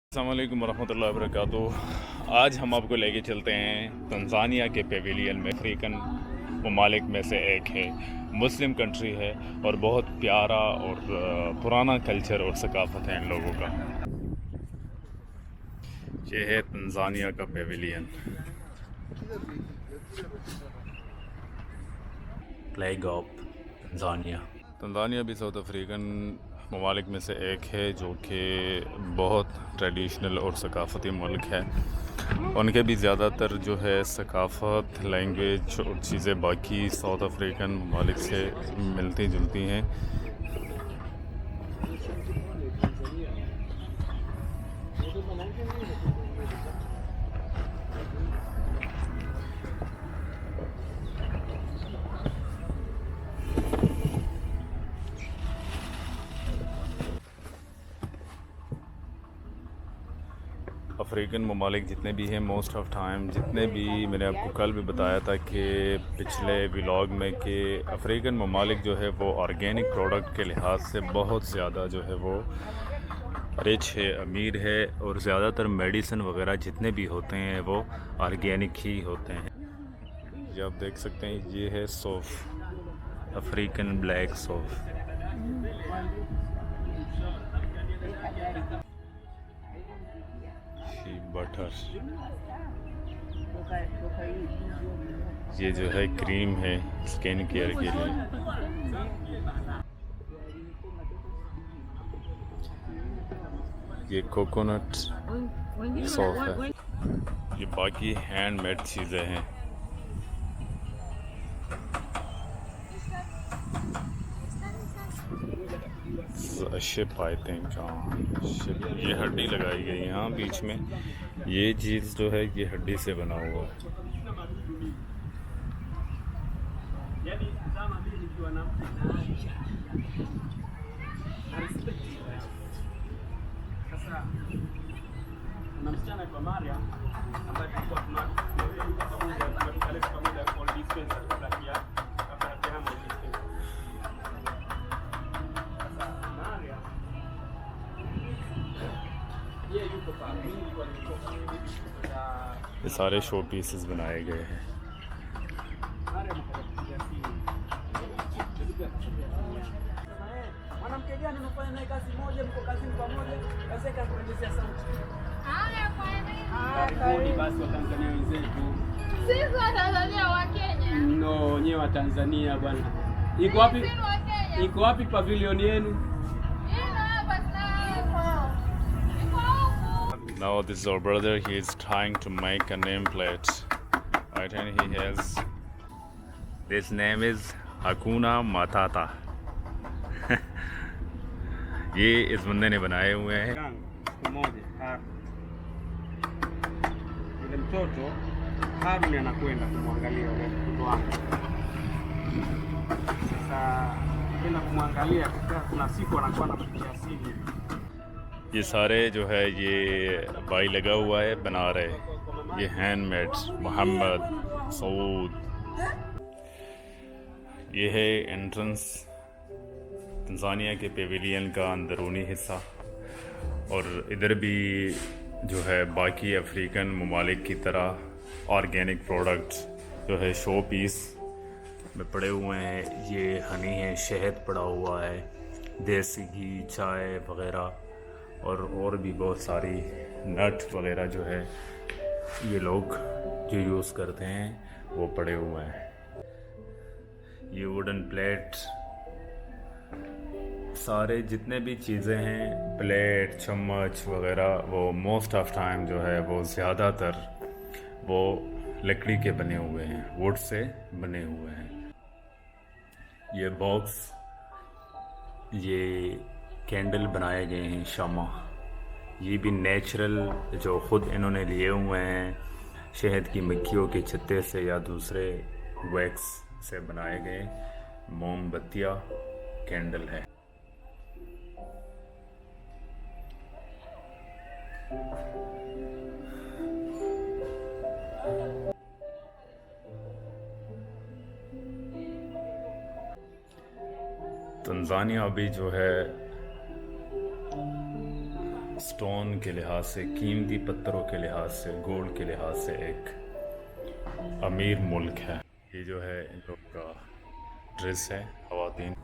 अस्सलाम वालेकुम वरहमतुल्लाहि वबरकातुहू। आज हम आपको लेके चलते हैं तंजानिया के पेविलियन में। अफ्रीकन ममालिक में से एक है, मुस्लिम कंट्री है और बहुत प्यारा और पुराना कल्चर और सकाफत है इन लोगों का। ये है तंजानिया का Pavilion, flag of Tanzania. Tanzania भी साउथ अफ्रीकन ममालिक में से एक है जो कि बहुत ट्रेडिशनल और सकाफ़ती मुल्क है। उनके भी ज़्यादातर जो है सकाफ़त, लैंग्वेज और चीज़ें बाकी साउथ अफ्रीकन ममालिक से मिलती जुलती हैं। अफ्रीकन ममालिक जितने भी हैं, मोस्ट ऑफ टाइम जितने भी, मैंने आपको कल भी बताया था कि पिछले व्लॉग में, कि अफ्रीकन ममालिक जो है वो ऑर्गेनिक प्रोडक्ट के लिहाज से बहुत ज़्यादा जो है वो रिच है, अमीर है। और ज़्यादातर मेडिसिन वगैरह जितने भी होते हैं वो ऑर्गेनिक ही होते हैं। ये आप देख सकते हैं, ये है सौफ, अफ्रीकन ब्लैक सौफ। बटर, ये जो है क्रीम है स्किन केयर के लिए। ये कोकोनट सॉस है। ये बाकी हैंडमेड चीज़ें हैं। शिप आई थिंक, हाँ शिप। ये हड्डी लगाई गई है यहाँ बीच में। ये चीज़ जो है ये हड्डी से बना हुआ है। ये सारे शो पीसेस बनाए गए हैं। Karibuni basi Watanzania wenzetu. Sisi Watanzania wa Kenya. No, nyewe Watanzania bwana. Iko wapi? Iko wapi pavilion yenu? Now this is our brother. He is trying to make a nameplate. Right, and he has, this name is Hakuna Matata. ये इस बंदे ने बनाए हुए हैं। Siku moja yule mtoto Haruni anakwenda kumwangalia yule mtoto wake. Sasa kwenda kumwangalia, kuna siku anakuwa anapitia simu. ये सारे जो है ये भाई लगा हुआ है बना रहे। ये हैंडमेड मोहम्मद सऊद। ये है एंट्रेंस तंजानिया के पेविलियन का अंदरूनी हिस्सा। और इधर भी जो है बाकी अफ्रीकन ममालिक की तरह ऑर्गेनिक प्रोडक्ट्स जो है शो पीस में पड़े हुए हैं। ये हनी है, शहद पड़ा हुआ है, देसी घी, चाय वगैरह और भी बहुत सारी नट वगैरह जो है ये लोग जो यूज़ करते हैं वो पड़े हुए हैं। ये वुडन प्लेट, सारे जितने भी चीज़ें हैं, प्लेट, चम्मच वगैरह, वो मोस्ट ऑफ टाइम जो है वो ज़्यादातर वो लकड़ी के बने हुए हैं, वुड से बने हुए हैं। ये बॉक्स, ये कैंडल बनाए गए हैं, शमा। ये भी नेचुरल जो ख़ुद इन्होंने लिए हुए हैं, शहद की मक्खियों के छत्ते से या दूसरे वैक्स से बनाए गए मोमबत्तियाँ, कैंडल है। तंजानिया अभी जो है स्टोन के लिहाज से, कीमती पत्थरों के लिहाज से, गोल्ड के लिहाज से एक अमीर मुल्क है। ये जो है इन लोग का ड्रेस है ख़वातीन।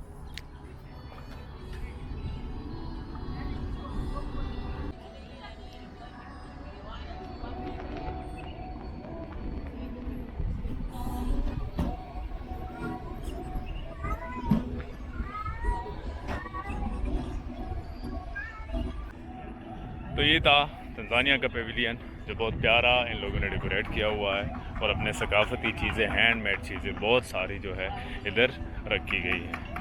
तो ये था तंजानिया का पेविलियन, जो बहुत प्यारा इन लोगों ने डेकोरेट किया हुआ है और अपने सकाफती चीज़ें, हैंडमेड चीज़ें बहुत सारी जो है इधर रखी गई हैं।